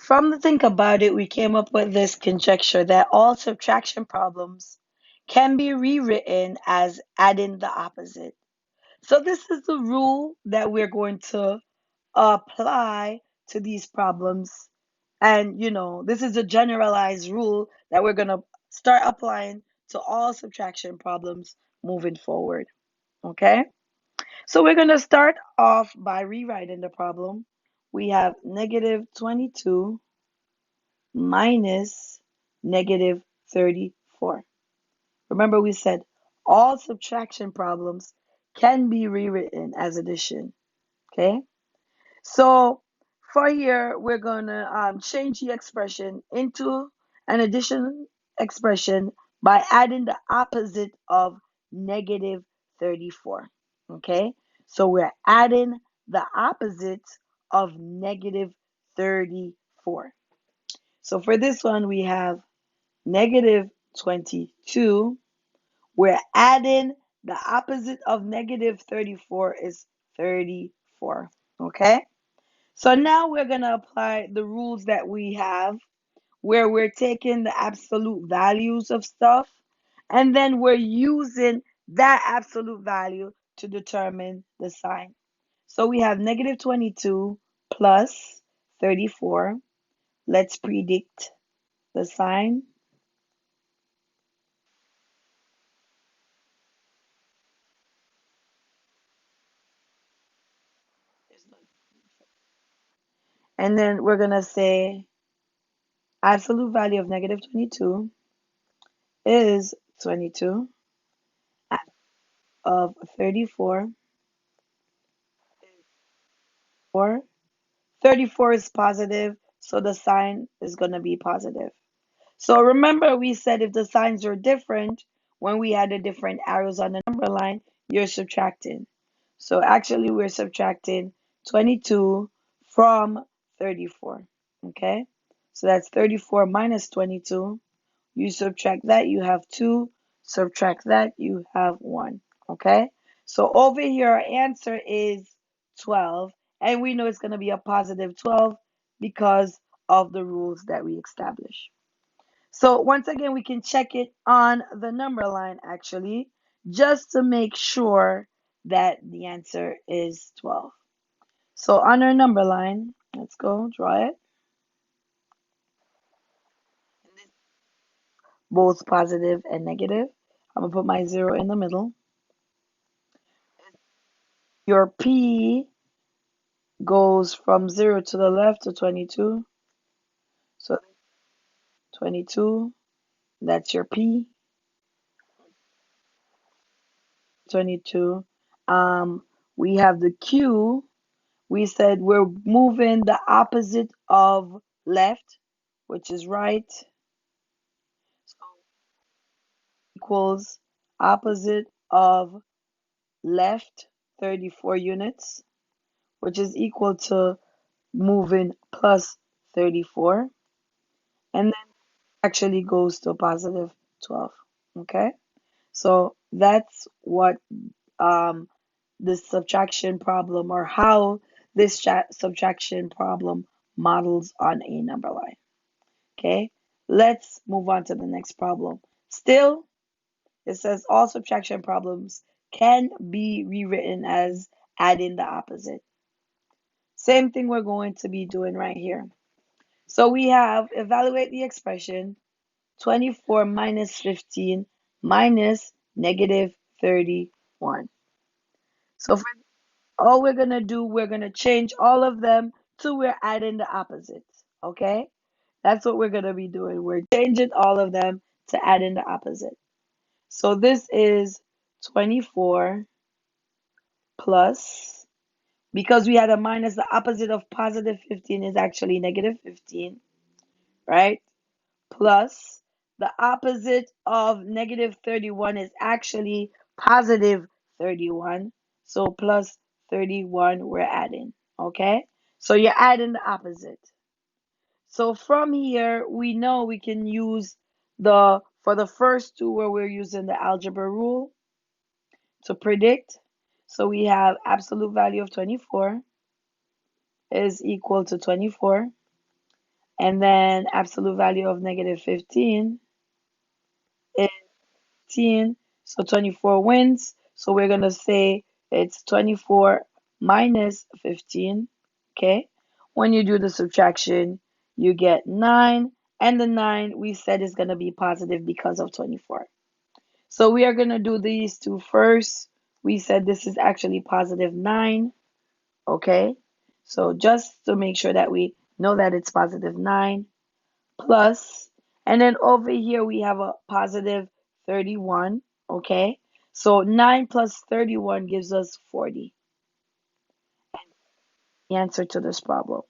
From the think about it, we came up with this conjecture that all subtraction problems can be rewritten as adding the opposite. So this is the rule that we're going to apply to these problems. And this is a generalized rule that we're going to start applying to all subtraction problems moving forward. Okay? So we're going to start off by rewriting the problem. We have negative 22 minus negative 34. Remember, we said all subtraction problems can be rewritten as addition. Okay? So for here, we're going to change the expression into an addition expression by adding the opposite of negative 34. Okay? So we're adding the opposite of negative 34. So for this one, we have negative 22. We're adding the opposite of negative 34 is 34. Okay? So now we're going to apply the rules that we have where we're taking the absolute values of stuff and then we're using that absolute value to determine the sign. So we have negative 22 plus 34. Let's predict the sign. And then we're going to say absolute value of negative 22 is 22 of 34. 34 is positive, so the sign is going to be positive. So remember, we said if the signs are different, when we had the different arrows on the number line, you're subtracting. So actually, we're subtracting 22 from 34. Okay? So that's 34 minus 22. You subtract that, you have 2. Subtract that, you have 1. Okay? So over here, our answer is 12. And we know it's going to be a positive 12 because of the rules that we established. So once again, we can check it on the number line actually, just to make sure that the answer is 12. So on our number line, let's go draw it. Both positive and negative. I'm going to put my 0 in the middle. Your P goes from 0 to the left to 22. So 22, that's your P. 22. We have the Q. We said we're moving the opposite of left, which is right. So equals opposite of left, 34 units, which is equal to moving plus 34. And then actually goes to positive 12. Okay? So that's what um, this subtraction problem or how this subtraction problem models on a number line. Okay, let's move on to the next problem. Still, it says all subtraction problems can be rewritten as adding the opposite. Same thing we're going to be doing right here. So we have evaluate the expression 24 minus 15 minus negative 31. So for all we're going to do, we're going to change all of them to we're adding the opposites. Okay? That's what we're going to be doing. We're changing all of them to add in the opposite. So this is 24 plus, because we had a minus, the opposite of positive 15 is actually negative 15, right? Plus, the opposite of negative 31 is actually positive 31. So plus 31 we're adding, okay? So you're adding the opposite. So from here, we know we can use for the first two where we're using the algebra rule to predict. So we have absolute value of 24 is equal to 24. And then absolute value of negative 15 is 15. So 24 wins. So we're going to say it's 24 minus 15. Okay. When you do the subtraction, you get 9. And the 9 we said is going to be positive because of 24. So we are going to do these two first. We said this is actually positive 9. Okay. So just to make sure that we know that it's positive 9 plus, and then over here we have a positive 31. Okay. So 9 plus 31 gives us 40. The answer to this problem.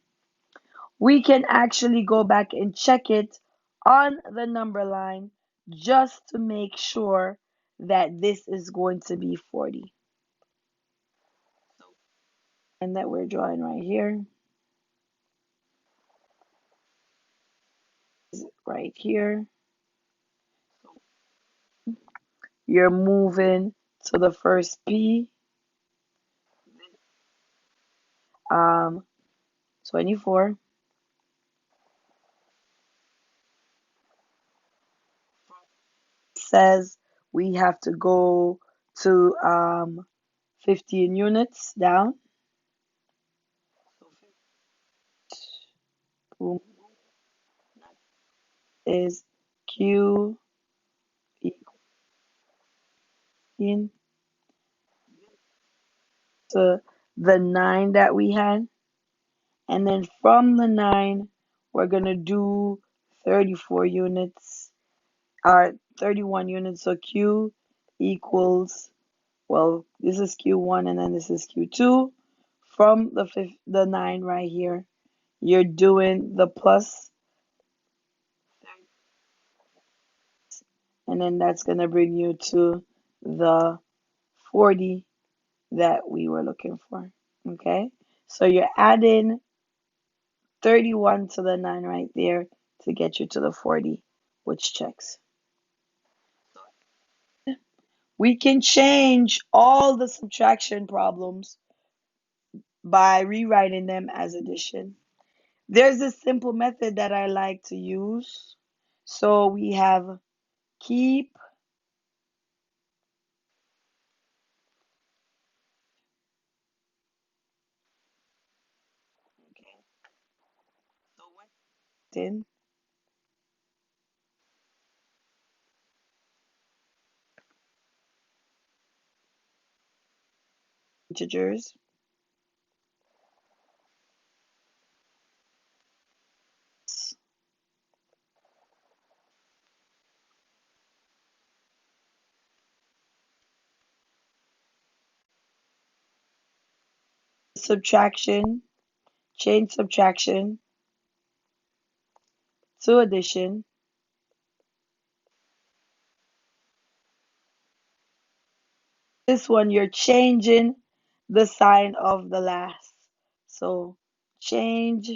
We can actually go back and check it on the number line just to make sure that this is going to be 40. And that we're drawing right here, right here. You're moving to the first P, 24. Says we have to go to 15 units down. So is Q equal to the 9 that we had. And then from the 9, we're going to do 34 units, or 31 units. So Q equals, well, this is Q1 and then this is Q2. From the 9 right here, you're doing the plus, and then that's going to bring you to the 40 that we were looking for. Okay, so you're adding 31 to the 9 right there to get you to the 40, which checks. We can change all the subtraction problems by rewriting them as addition. There's a simple method that I like to use. So we have keep. Okay, so in integers, subtraction, change subtraction to addition. This one, you're changing the sign of the last. So change,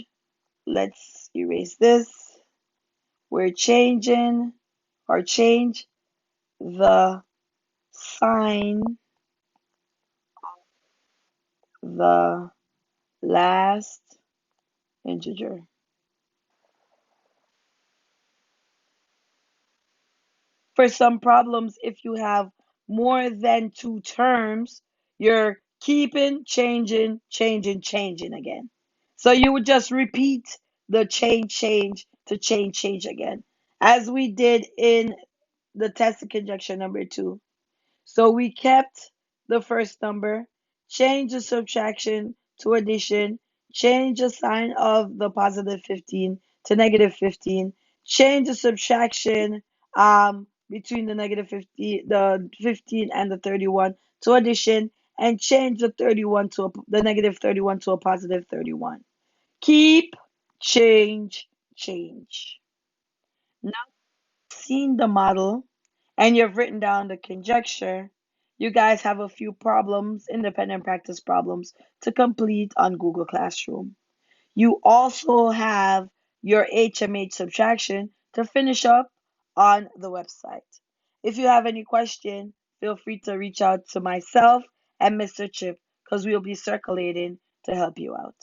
let's erase this. We're changing or change the sign, the last integer. For some problems, if you have more than two terms, you're keeping, changing, changing, changing again. So you would just repeat the change, change to change, change again, as we did in the test conjunction number 2. So we kept the first number, changed the subtraction to addition, changed the sign of the positive 15 to negative 15, change the subtraction between the negative 50, the 15 and the 31 to addition, and change the 31 to the negative 31 to a positive 31. Keep, change, change. Now seen the model and you've written down the conjecture, you guys have a few problems, independent practice problems, to complete on Google Classroom. You also have your HMH subtraction to finish up on the website. If you have any question, feel free to reach out to myself and Mr. Chip because we'll be circulating to help you out.